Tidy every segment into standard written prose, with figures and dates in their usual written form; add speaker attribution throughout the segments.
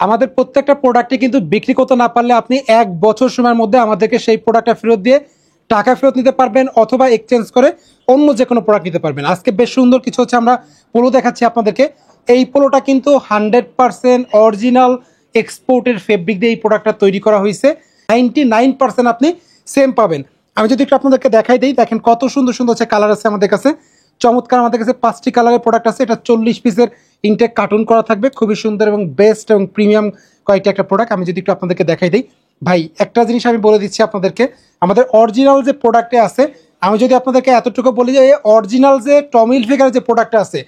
Speaker 1: আমাদের প্রত্যেকটা প্রোডাক্টে কিন্তু বিক্রি করতে না পারলে আপনি 1 বছর সময়ের মধ্যে আমাদেরকে সেই প্রোডাক্টটা ফেরত দিয়ে টাকা ফেরত নিতে পারবেন, অথবা এক্সচেঞ্জ করে অন্য যে কোনো প্রোডাক্ট নিতে পারবেন। আজকে বেশ সুন্দর কিছু হচ্ছে আমরা পোলো দেখাচ্ছি আপনাদেরকে। এই পোলোটা কিন্তু 100% অরিজিনাল এক্সপোর্টের ফেব্রিক দিয়ে এই প্রোডাক্টটা তৈরি করা হয়েছে। 99% আপনি সেম পাবেন। আমি যদি একটু আপনাদেরকে দেখাই দিই, দেখেন কত সুন্দর সুন্দর হচ্ছে কালার আছে আমাদের কাছে, চমৎকার। আমাদের কাছে 5টি কালারের প্রোডাক্ট আছে। এটা 40 পিসের ইনটেক কার্টুন করা থাকবে, খুবই সুন্দর এবং বেস্ট এবং প্রিমিয়াম কয়েকটি একটা প্রোডাক্ট। আমি যদি একটু আপনাদেরকে দেখাই দিই, ভাই একটা জিনিস আমি বলে দিচ্ছি আপনাদেরকে, আমাদের অরিজিনাল যে প্রোডাক্টে আছে, আমি যদি আপনাদেরকে এতটুকু বলি যে অরিজিনাল যে টমি হিলফিগার যে প্রোডাক্টটা আছে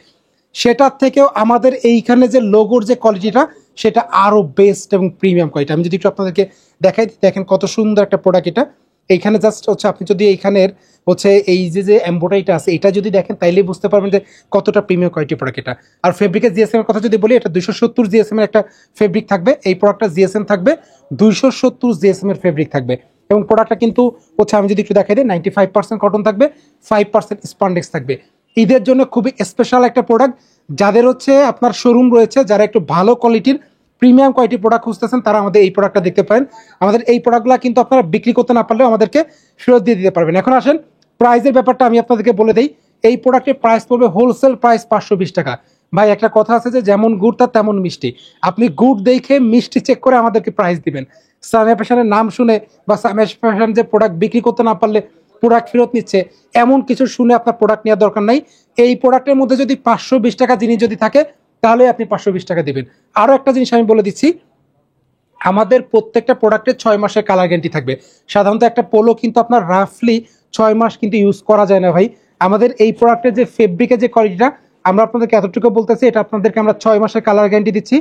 Speaker 1: সেটার থেকেও আমাদের এইখানে যে লোগোর যে কোয়ালিটিটা সেটা আরও বেস্ট এবং প্রিমিয়াম কোয়ালিটি। আমি যদি একটু আপনাদেরকে দেখাই দিই, দেখেন কত সুন্দর একটা প্রোডাক্ট এটা। এইখানে জাস্ট হচ্ছে আপনি যদি এইখানের হচ্ছে এই যে এমব্রয়ডারিটা আছে এটা যদি দেখেন তাইলেই বুঝতে পারবেন যে কতটা প্রিমিয়াম কোয়ালিটি প্রোডাক্ট এটা। আর ফেব্রিকের জিএসএম এর কথা যদি বলি, এটা 270 জিএসএম এর একটা ফেব্রিক থাকবে। এই প্রোডাক্টটা জিএসএম থাকবে 270 জিএসএম এর ফেব্রিক থাকবে। এবং প্রোডাক্টটা কিন্তু হচ্ছে আমি যদি একটু দেখাই দিই, 95% কটন থাকবে, 5% স্পন্ডেক্স থাকবে। ঈদের জন্য খুবই স্পেশাল একটা প্রোডাক্ট। যাদের হচ্ছে আপনার শোরুম রয়েছে, যারা একটু ভালো কোয়ালিটির প্রিমিয়াম কোয়ালিটি প্রোডাক্ট খুঁজতেছেন, তারা আমাদের এই প্রোডাক্টটা দেখতে পারেন। আমাদের এই প্রোডাক্টগুলো কিন্তু আপনারা বিক্রি করতে না পারলেও আমাদেরকে ফেরত দিয়ে দিতে পারবেন। এখন আসেন প্রাইসের ব্যাপারটা আমি আপনাদেরকে বলে দিই। এই প্রোডাক্টের প্রাইস পড়বে হোলসেল প্রাইস 520 টাকা। ভাই একটা কথা আছে যে যেমন গুড় তার তেমন মিষ্টি। আপনি গুড় দেখে মিষ্টি চেক করে আমাদেরকে প্রাইস দিবেন। সামিয়া ফ্যাশনের নাম শুনে বা সামিয়া ফ্যাশন যে প্রোডাক্ট বিক্রি করতে না পারলে প্রোডাক্ট ফেরত নিচ্ছে, এমন কিছু শুনে আপনার প্রোডাক্ট নেওয়ার দরকার নাই। এই প্রোডাক্টের মধ্যে যদি 520 টাকা জিনিস যদি থাকে তাহলে আপনি 520 টাকা দিবেন। আরও একটা জিনিস আমি বলে দিচ্ছি, আমাদের প্রত্যেকটা প্রোডাক্টে 6 মাসের কালার গ্যারান্টি থাকবে। সাধারণত একটা পোলো কিন্তু আপনার রাফলি 6 মাস কিন্তু ইউজ করা যায় না ভাই। আমাদের এই প্রোডাক্টের যে ফেব্রিকের যে কোয়ালিটিটা, আমরা আপনাদেরকে এতটুকু বলতেছি, এটা আপনাদেরকে আমরা 6 মাসের কালার গ্যারান্টি দিচ্ছি।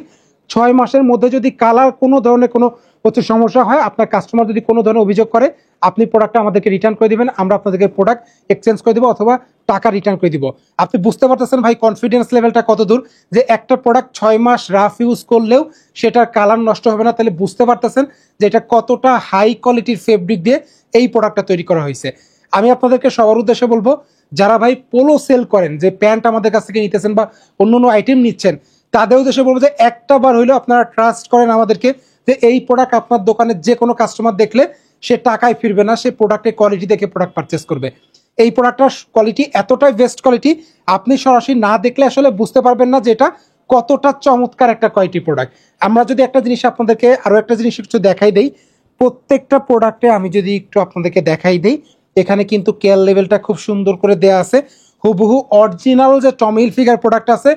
Speaker 1: 6 মাসের মধ্যে যদি কালার কোনো ধরনের কোনো হচ্ছে সমস্যা হয়, আপনার কাস্টমার যদি কোনো ধরনের অভিযোগ করে, আপনি প্রোডাক্টটা আমাদেরকে রিটার্ন করে দিবেন, আমরা আপনাদেরকে প্রোডাক্ট এক্সচেঞ্জ করে দিব অথবা টাকা রিটার্ন করে দিব। আপনি বুঝতে পারতেছেন ভাই কনফিডেন্স লেভেলটা কত দূর, যে একটা প্রোডাক্ট 6 মাস রাফ ইউজ করলেও সেটার কালার নষ্ট হবে না। তাহলে বুঝতে পারতেছেন যে এটা কতটা হাই কোয়ালিটির ফেব্রিক দিয়ে এই প্রোডাক্টটা তৈরি করা হয়েছে। আমি আপনাদেরকে সবার উদ্দেশ্যে বলবো, যারা ভাই পোলো সেল করেন, যে প্যান্ট আমাদের কাছ থেকে নিতেছেন বা অন্য অন্য আইটেম নিচ্ছেন, তাদের উদ্দেশ্যে বলবো যে একটা বার হইলেও আপনারা ট্রাস্ট করেন আমাদেরকে, যে এই প্রোডাক্ট আপনার দোকানের যে কোনো কাস্টমার দেখলে সে টাকায় ফিরবে না, সে প্রোডাক্টের কোয়ালিটি দেখে প্রোডাক্ট পারচেস করবে। এই প্রোডাক্টটার কোয়ালিটি এতটাই বেস্ট কোয়ালিটি, আপনি সরাসরি না দেখলে আসলে বুঝতে পারবেন না যে এটা কতটা চমৎকার একটা কোয়ালিটি প্রোডাক্ট। আমরা যদি একটা জিনিস আপনাদেরকে আরও একটা জিনিস একটু দেখাই দেই, প্রত্যেকটা প্রোডাক্টে আমি যদি একটু আপনাদেরকে দেখাই দিই, এখানে কিন্তু কেয়ার লেভেলটা খুব সুন্দর করে দেওয়া আছে। হুবহু অরিজিনাল যে টমি হিলফিগার প্রোডাক্ট আছে,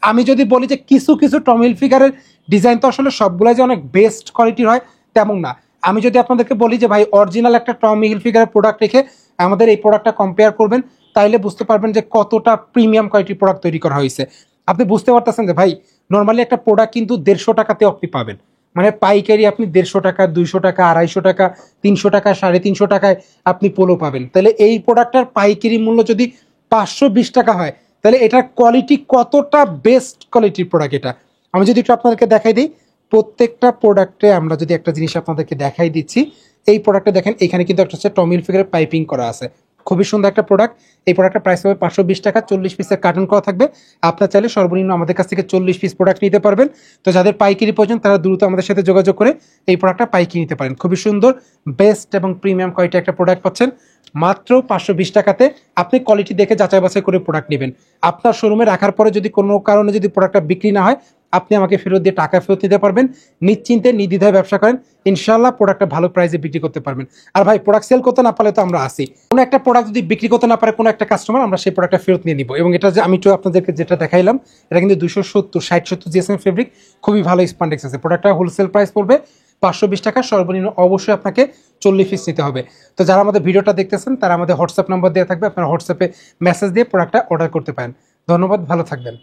Speaker 1: আমি যদি বলি যে কিছু কিছু টমি হিলফিগারের ডিজাইন তো আসলে সবগুলাই যে অনেক বেস্ট কোয়ালিটির হয় তেমন না। আমি যদি আপনাদেরকে বলি যে ভাই অরিজিনাল একটা টমি হিলফিগারের প্রোডাক্ট রেখে আমাদের এই প্রোডাক্টটা কম্পেয়ার করবেন, তাইলে বুঝতে পারবেন যে কতটা প্রিমিয়াম কোয়ালিটির প্রোডাক্ট তৈরি করা হয়েছে। আপনি বুঝতে পারতেছেন যে ভাই নর্মালি একটা প্রোডাক্ট কিন্তু 150 টাকাতে আপনি পাবেন, মানে পাইকারি আপনি 150 টাকা, 200 টাকা, 250 টাকা, 300 টাকা, 350 টাকায় আপনি পোলো পাবেন। তাহলে এই প্রোডাক্টটার পাইকারি মূল্য যদি 520 টাকা হয়, তাহলে এটার কোয়ালিটি কতটা বেস্ট কোয়ালিটির প্রোডাক্ট এটা। আমি যদি একটু আপনাদেরকে দেখাই দিই, প্রত্যেকটা প্রোডাক্টে আমরা যদি একটা জিনিস আপনাদেরকে দেখাই দিচ্ছি, এই প্রোডাক্টে দেখেন এখানে কিন্তু একটা হচ্ছে টমি হিলফিগারের পাইপিং করা আছে, খুবই সুন্দর একটা প্রোডাক্ট। এই প্রোডাক্টের প্রাইস হবে 520 টাকা, 40 পিসের কার্টন করা থাকবে। আপনার চাইলে সর্বনিম্ন আমাদের কাছ থেকে 40 পিস প্রোডাক্ট নিতে পারবেন। তো যাদের পাইকারি প্রয়োজন তারা দ্রুত আমাদের সাথে যোগাযোগ করে এই প্রোডাক্টটা পাইকারি নিতে পারেন। খুবই সুন্দর বেস্ট এবং প্রিমিয়াম কোয়ালিটি একটা প্রোডাক্ট পাচ্ছেন মাত্র 520 টাকাতে। আপনি কোয়ালিটি দেখে যাচাই বাছাই করে প্রোডাক্ট নেবেন। আপনার শোরুমে রাখার পরে যদি কোনো কারণে যদি প্রোডাক্টটা বিক্রি না হয়, আপনি আমাকে ফেরত দিয়ে টাকা ফেরত নিতে পারবেন। নিশ্চিন্তে নির্দ্বিধায় ব্যবসা করেন, ইনশাল্লাহ প্রোডাক্টটা ভালো প্রাইসে বিক্রি করতে পারবেন। আর ভাই প্রোডাক্ট সেল করতে না পারলে তো আমরা আসি, কোনো একটা প্রোডাক্ট যদি বিক্রি করতে না পারে কোনো একটা কাস্টমার, আমরা সেই প্রোডাক্টটা ফেরত নিয়ে নিব। এবং এটা যে আমি তো আপনাদেরকে যেটা দেখাইলাম, এটা কিন্তু 270 জিএসএম ফেব্রিক, খুবই ভালো স্পান্ডেক্স আছে। প্রোডাক্টটা হোলসেল প্রাইস পড়বে 520 টাকা, সর্বনিম্ন অবশ্যই আপনাকে 40 পিস নিতে হবে। তো যারা আমাদের ভিডিওটা দেখতেছেন তারা আমাদের হোয়াটসঅ্যাপ নাম্বার দেওয়া থাকবে, আপনারা হোয়াটসঅ্যাপে মেসেজ দিয়ে প্রোডাক্টটা অর্ডার করতে পারেন। ধন্যবাদ, ভালো থাকবেন।